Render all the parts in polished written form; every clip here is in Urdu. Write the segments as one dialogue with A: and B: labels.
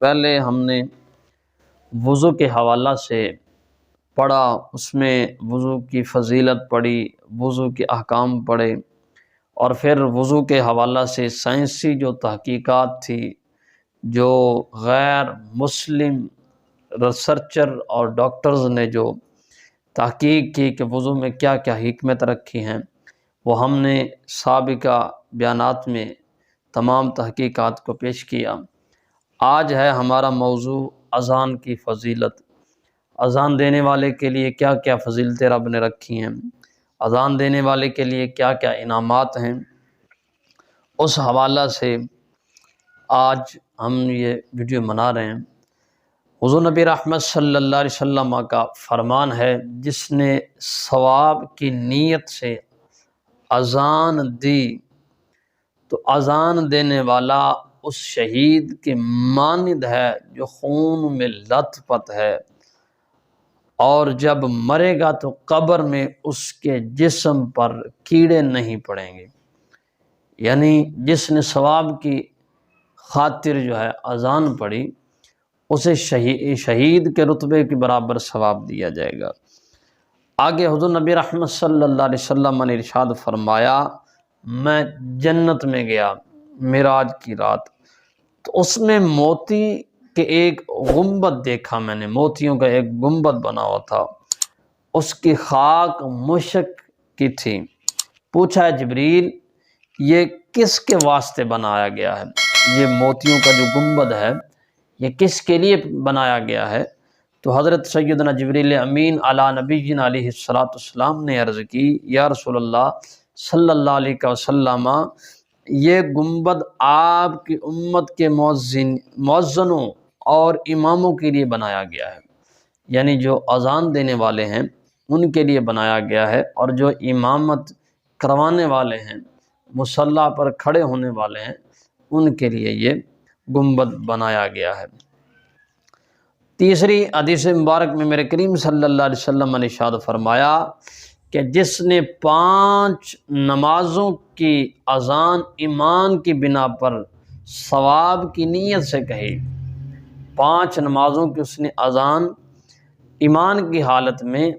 A: پہلے ہم نے وضو کے حوالہ سے پڑھا، اس میں وضو کی فضیلت پڑھی، وضو کے احکام پڑھے، اور پھر وضو کے حوالہ سے سائنسی جو تحقیقات تھی، جو غیر مسلم ریسرچر اور ڈاکٹرز نے جو تحقیق کی کہ وضو میں کیا کیا حکمت رکھی ہیں، وہ ہم نے سابقہ بیانات میں تمام تحقیقات کو پیش کیا۔ آج ہے ہمارا موضوع اذان کی فضیلت۔ اذان دینے والے کے لیے کیا کیا فضیلتیں رب نے رکھی ہیں، اذان دینے والے کے لیے کیا کیا انعامات ہیں، اس حوالہ سے آج ہم یہ ویڈیو بنا رہے ہیں۔ حضور نبی رحمت صلی اللہ علیہ وسلم کا فرمان ہے، جس نے ثواب کی نیت سے اذان دی تو اذان دینے والا اس شہید کے مانند ہے جو خون میں لت پت ہے، اور جب مرے گا تو قبر میں اس کے جسم پر کیڑے نہیں پڑیں گے۔ یعنی جس نے ثواب کی خاطر جو ہے اذان پڑھی، اسے شہید کے رتبے کے برابر ثواب دیا جائے گا۔ آگے حضور نبی رحمت صلی اللہ علیہ وسلم نے ارشاد فرمایا، میں جنت میں گیا معراج کی رات، تو اس میں موتی کے ایک گنبد دیکھا، میں نے موتیوں کا ایک گنبد بنا ہوا تھا، اس کی خاک مشک کی تھی۔ پوچھا ہے جبریل، یہ کس کے واسطے بنایا گیا ہے؟ یہ موتیوں کا جو گنبد ہے یہ کس کے لیے بنایا گیا ہے؟ تو حضرت سیدنا جبریل امین علی نبینا علیہ السلام نے عرض کی، یا رسول اللہ صلی اللہ علیہ وسلم، یہ گنبد آپ کی امت کے مؤذنوں اور اماموں کے لیے بنایا گیا ہے، یعنی جو اذان دینے والے ہیں ان کے لیے بنایا گیا ہے، اور جو امامت کروانے والے ہیں، مصلی پر کھڑے ہونے والے ہیں، ان کے لیے یہ گنبد بنایا گیا ہے۔ تیسری حدیث مبارک میں میرے کریم صلی اللہ علیہ وسلم نے ارشاد فرمایا کہ جس نے 5 نمازوں کی اذان ایمان کی بنا پر ثواب کی نیت سے کہی، 5 نمازوں کی اس نے اذان ایمان کی حالت میں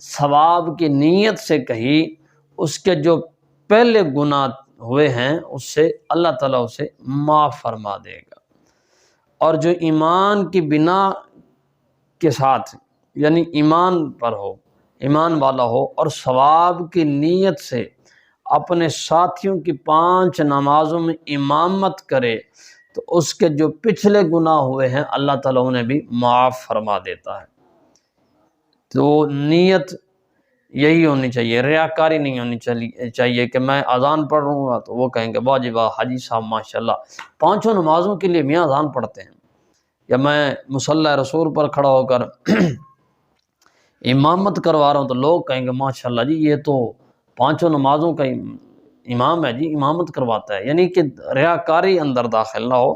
A: ثواب کی نیت سے کہی، اس کے جو پہلے گناہ ہوئے ہیں اس سے اللہ تعالیٰ اسے معاف فرما دے گا، اور جو ایمان کی بنا کے ساتھ یعنی ایمان پر ہو، ایمان والا ہو، اور ثواب کی نیت سے اپنے ساتھیوں کی 5 نمازوں میں امامت کرے، تو اس کے جو پچھلے گناہ ہوئے ہیں اللہ تعالیٰ انہیں بھی معاف فرما دیتا ہے۔ تو نیت یہی ہونی چاہیے، ریاکاری نہیں ہونی چاہیے کہ میں اذان پڑھ رہوں گا تو وہ کہیں گے واہ جی واہ حاجی صاحب ماشاءاللہ 5 نمازوں کے لیے میاں اذان پڑھتے ہیں، یا میں مصلی رسول پر کھڑا ہو کر امامت کروا رہا ہوں تو لوگ کہیں گے ماشاءاللہ جی یہ تو 5 نمازوں کا امام ہے جی، امامت کرواتا ہے۔ یعنی کہ ریاکاری اندر داخل نہ ہو،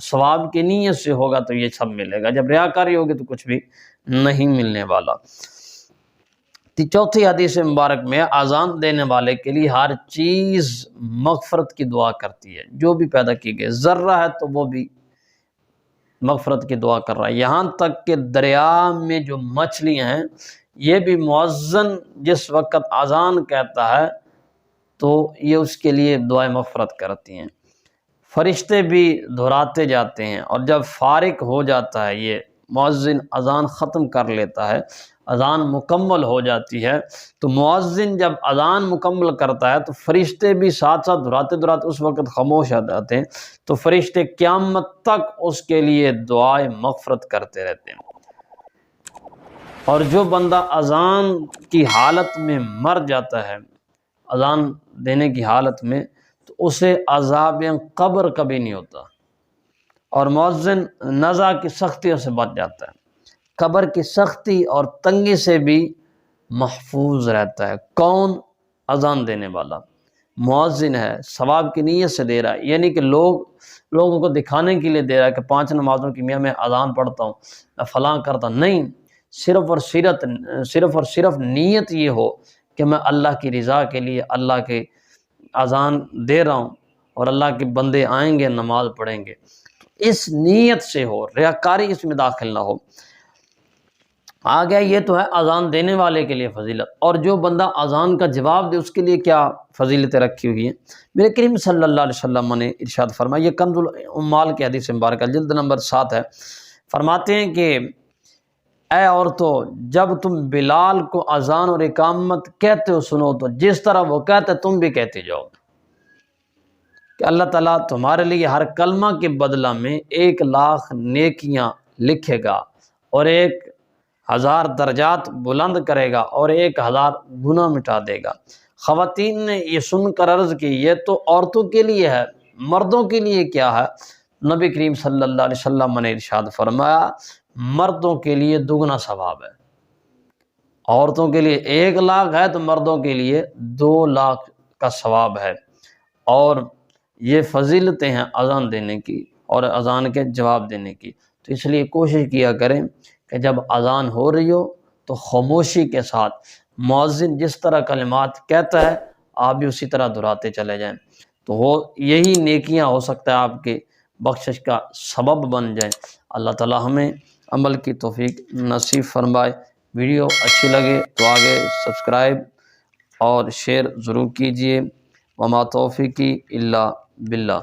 A: ثواب کی نیت سے ہوگا تو یہ سب ملے گا، جب ریاکاری ہوگی تو کچھ بھی نہیں ملنے والا۔ چوتھی حدیث مبارک میں اذان دینے والے کے لیے ہر چیز مغفرت کی دعا کرتی ہے، جو بھی پیدا کی گئی ذرہ ہے تو وہ بھی مغفرت کی دعا کر رہا ہے، یہاں تک کہ دریا میں جو مچھلیاں ہیں یہ بھی مؤذن جس وقت اذان کہتا ہے تو یہ اس کے لیے دعائیں مغفرت کرتی ہیں، فرشتے بھی دہراتے جاتے ہیں، اور جب فارغ ہو جاتا ہے یہ مؤذن اذان ختم کر لیتا ہے، اذان مکمل ہو جاتی ہے، تو مؤذن جب اذان مکمل کرتا ہے تو فرشتے بھی ساتھ ساتھ دہراتے دہراتے اس وقت خاموش ہو جاتے ہیں، تو فرشتے قیامت تک اس کے لیے دعائیں مغفرت کرتے رہتے ہیں۔ اور جو بندہ اذان کی حالت میں مر جاتا ہے، اذان دینے کی حالت میں، تو اسے عذاب قبر کبھی نہیں ہوتا، اور مؤذن نزع کی سختیوں سے بچ جاتا ہے، قبر کی سختی اور تنگی سے بھی محفوظ رہتا ہے۔ کون؟ اذان دینے والا مؤذن ہے، ثواب کی نیت سے دے رہا ہے، یعنی کہ لوگوں کو دکھانے کے لیے دے رہا ہے کہ 5 نمازوں کی میں اذان پڑھتا ہوں، میں فلاں کرتا ہوں، نہیں، صرف اور صرف نیت یہ ہو کہ میں اللہ کی رضا کے لیے اللہ کے اذان دے رہا ہوں، اور اللہ کے بندے آئیں گے نماز پڑھیں گے۔ اس نیت سے ہو، ریاکاری اس میں داخل نہ ہو۔ آگیا یہ تو ہے اذان دینے والے کے لیے فضیلت، اور جو بندہ اذان کا جواب دے اس کے لیے کیا فضیلتیں رکھی ہوئی ہیں۔ میرے کریم صلی اللہ علیہ وسلم نے ارشاد فرمایا، یہ کنز العمال کی حدیث مبارکہ جلد نمبر 7 ہے، فرماتے ہیں کہ اے عورتو، جب تم بلال کو اذان اور اقامت کہتے ہو سنو تو جس طرح وہ کہتے تم بھی کہتے جاؤ، کہ اللہ تعالیٰ تمہارے لیے ہر کلمہ کے بدلہ میں 1,00,000 نیکیاں لکھے گا اور 1,000 درجات بلند کرے گا اور 1,000 گناہ مٹا دے گا۔ خواتین نے یہ سن کر عرض کی، یہ تو عورتوں کے لیے ہے، مردوں کے لیے کیا ہے؟ نبی کریم صلی اللہ علیہ وسلم نے ارشاد فرمایا، مردوں کے لیے دگنا ثواب ہے۔ عورتوں کے لیے 1,00,000 ہے تو مردوں کے لیے 2,00,000 کا ثواب ہے۔ اور یہ فضیلتیں ہیں اذان دینے کی اور اذان کے جواب دینے کی، تو اس لیے کوشش کیا کریں کہ جب اذان ہو رہی ہو تو خاموشی کے ساتھ مؤذن جس طرح کلمات کہتا ہے آپ بھی اسی طرح دہراتے چلے جائیں، تو وہ یہی نیکیاں ہو سکتا ہے آپ کے بخشش کا سبب بن جائیں۔ اللہ تعالی ہمیں عمل کی توفیق نصیب فرمائے۔ ویڈیو اچھی لگے تو آگے سبسکرائب اور شیئر ضرور کیجئے۔ وما توفیقی الا باللہ۔